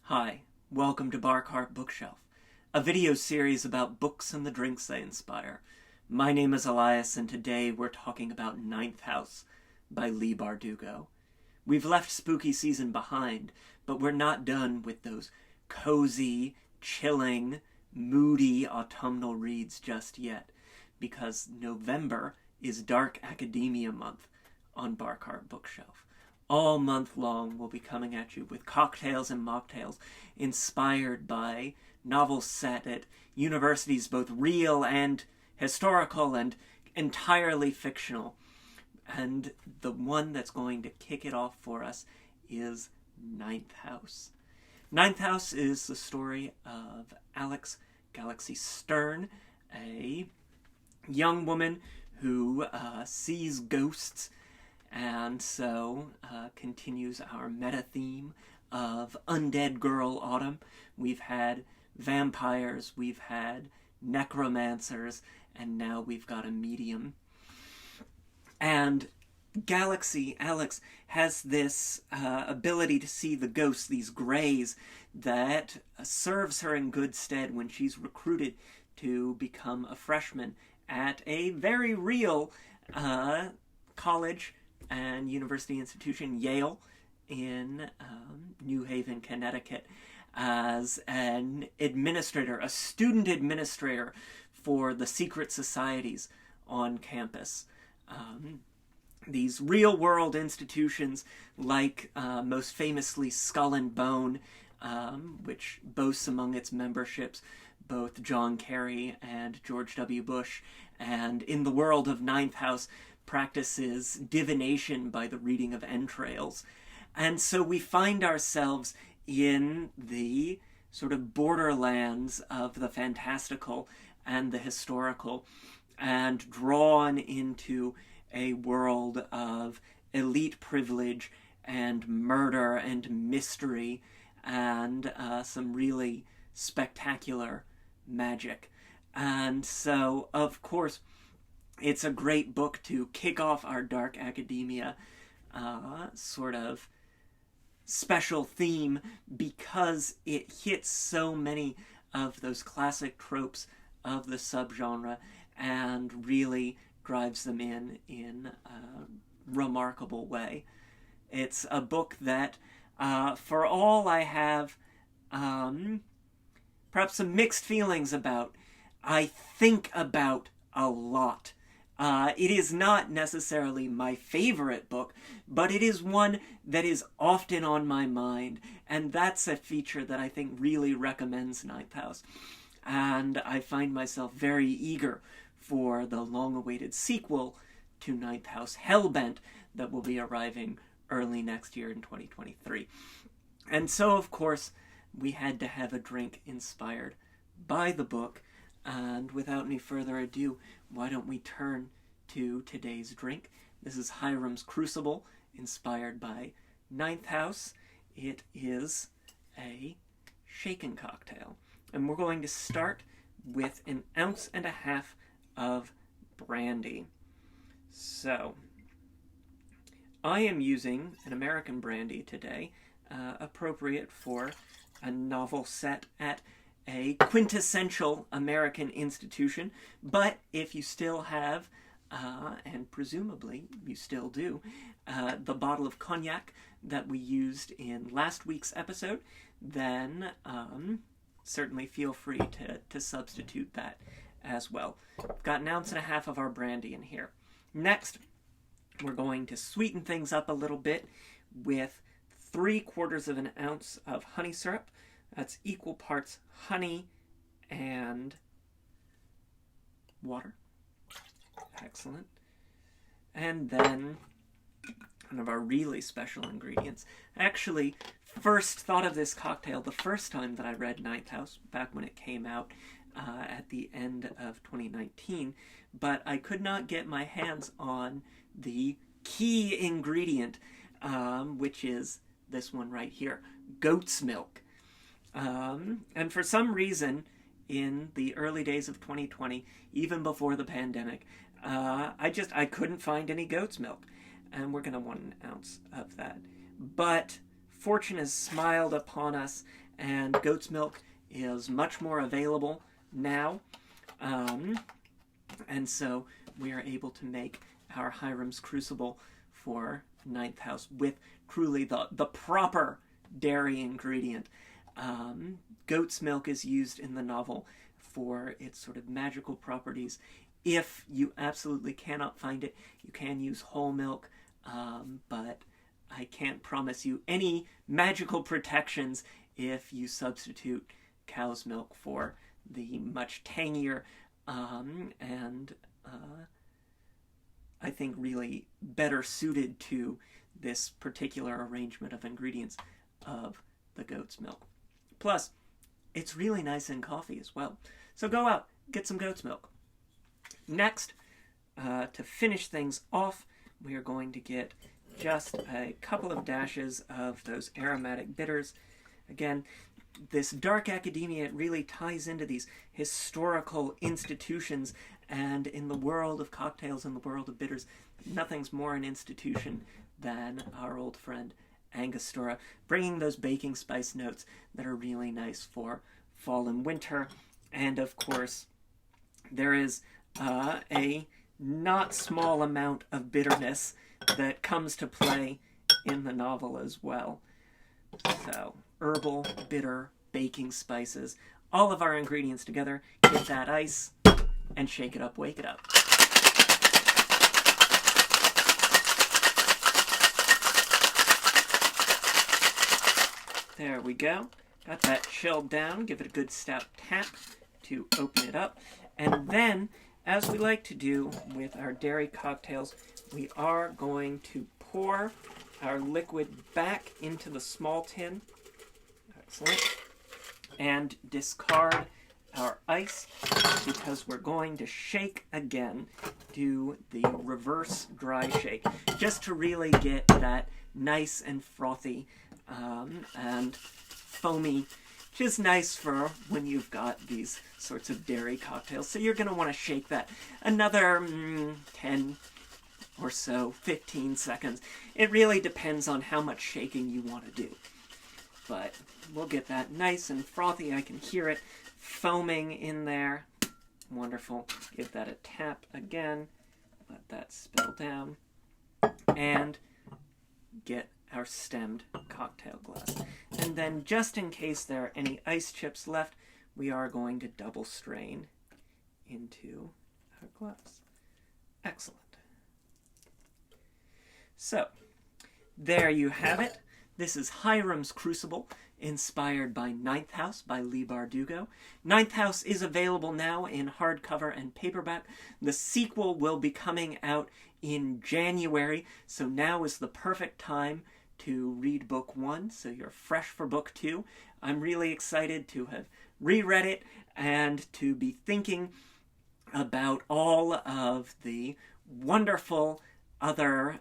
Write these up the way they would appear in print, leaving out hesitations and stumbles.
Hi, welcome to Barcart Bookshelf, a video series about books and the drinks they inspire. My name is Elias, and today we're talking about Ninth House by Leigh Bardugo. We've left spooky season behind, but we're not done with those cozy, chilling, moody autumnal reads just yet, because November is Dark Academia Month on Barcart Bookshelf. All month long, we'll be coming at you with cocktails and mocktails inspired by novels set at universities both real and historical and entirely fictional. And the one that's going to kick it off for us is Ninth House. Ninth House is the story of Alex Galaxy Stern, a young woman who sees ghosts, and so continues our meta theme of Undead Girl Autumn. We've had vampires, we've had necromancers, and now we've got a medium. And Alex, has this ability to see the ghosts, these greys, that serves her in good stead when she's recruited to become a freshman at a very real college and university institution, Yale, in New Haven, Connecticut, as an administrator, a student administrator for the secret societies on campus. These real-world institutions, like most famously Skull and Bone, which boasts among its memberships both John Kerry and George W. Bush, and in the world of Ninth House, practices divination by the reading of entrails. And so we find ourselves in the sort of borderlands of the fantastical and the historical, and drawn into a world of elite privilege and murder and mystery and some really spectacular magic. And so, of course, it's a great book to kick off our Dark Academia sort of special theme, because it hits so many of those classic tropes of the subgenre and really drives them in a remarkable way. It's a book that, for all I have perhaps some mixed feelings about, I think about a lot. It is not necessarily my favorite book, but it is one that is often on my mind, and that's a feature that I think really recommends Ninth House. And I find myself very eager for the long-awaited sequel to Ninth House, Hellbent, that will be arriving early next year in 2023. And so, of course, we had to have a drink inspired by the book. And without any further ado, why don't we turn to today's drink? This is Hiram's Crucible, inspired by Ninth House. It is a shaken cocktail. And we're going to start with 1.5 ounces of brandy. So, I am using an American brandy today, appropriate for a novel set at a quintessential American institution, but if you still have, and presumably you still do, the bottle of cognac that we used in last week's episode, then certainly feel free to substitute that as well. We've got 1.5 ounces of our brandy in here. Next, we're going to sweeten things up a little bit with 3/4 ounce of honey syrup. That's equal parts honey and water. Excellent. And then one of our really special ingredients. I actually first thought of this cocktail the first time that I read Ninth House, back when it came out at the end of 2019, but I could not get my hands on the key ingredient, which is this one right here, goat's milk. And for some reason, in the early days of 2020, even before the pandemic, I couldn't find any goat's milk. And we're going to want 1 ounce of that. But fortune has smiled upon us, and goat's milk is much more available now. And so we are able to make our Hiram's Crucible for Ninth House with truly the proper dairy ingredient. Goat's milk is used in the novel for its sort of magical properties. If you absolutely cannot find it, you can use whole milk, but I can't promise you any magical protections if you substitute cow's milk for the much tangier and I think really better suited to this particular arrangement of ingredients of the goat's milk. Plus, it's really nice in coffee as well. So go out, get some goat's milk. Next, to finish things off, we are going to get just a couple of dashes of those aromatic bitters. Again, this dark academia, it really ties into these historical institutions, and in the world of cocktails, in the world of bitters, nothing's more an institution than our old friend Angostura, bringing those baking spice notes that are really nice for fall and winter. And of course, there is a not small amount of bitterness that comes to play in the novel as well. So, herbal, bitter, baking spices, all of our ingredients together, get that ice, and shake it up, wake it up. There we go. Got that chilled down. Give it a good stout tap to open it up. And then, as we like to do with our dairy cocktails, we are going to pour our liquid back into the small tin. Excellent. And discard our ice because we're going to shake again. Do the reverse dry shake just to really get that nice and frothy and foamy, which is nice for when you've got these sorts of dairy cocktails. So you're going to want to shake that another 10 or so, 15 seconds. It really depends on how much shaking you want to do. But we'll get that nice and frothy. I can hear it foaming in there. Wonderful. Give that a tap again. Let that spill down. And get our stemmed cocktail glass. And then, just in case there are any ice chips left, we are going to double strain into our glass. Excellent. So, there you have it. This is Hiram's Crucible, inspired by Ninth House by Leigh Bardugo. Ninth House is available now in hardcover and paperback. The sequel will be coming out in January, so now is the perfect time to read book 1, so you're fresh for book 2. I'm really excited to have reread it and to be thinking about all of the wonderful other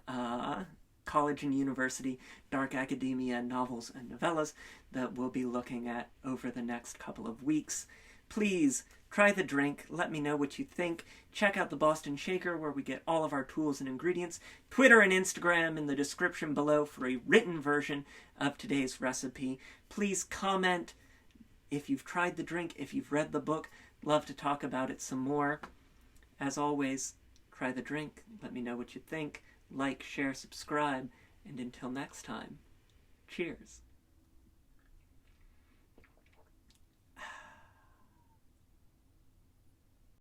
college and university dark academia novels and novellas that we'll be looking at over the next couple of weeks. Please try the drink. Let me know what you think. Check out the Boston Shaker, where we get all of our tools and ingredients. Twitter and Instagram in the description below for a written version of today's recipe. Please comment if you've tried the drink, if you've read the book. Love to talk about it some more. As always, try the drink. Let me know what you think. Like, share, subscribe, and until next time, cheers.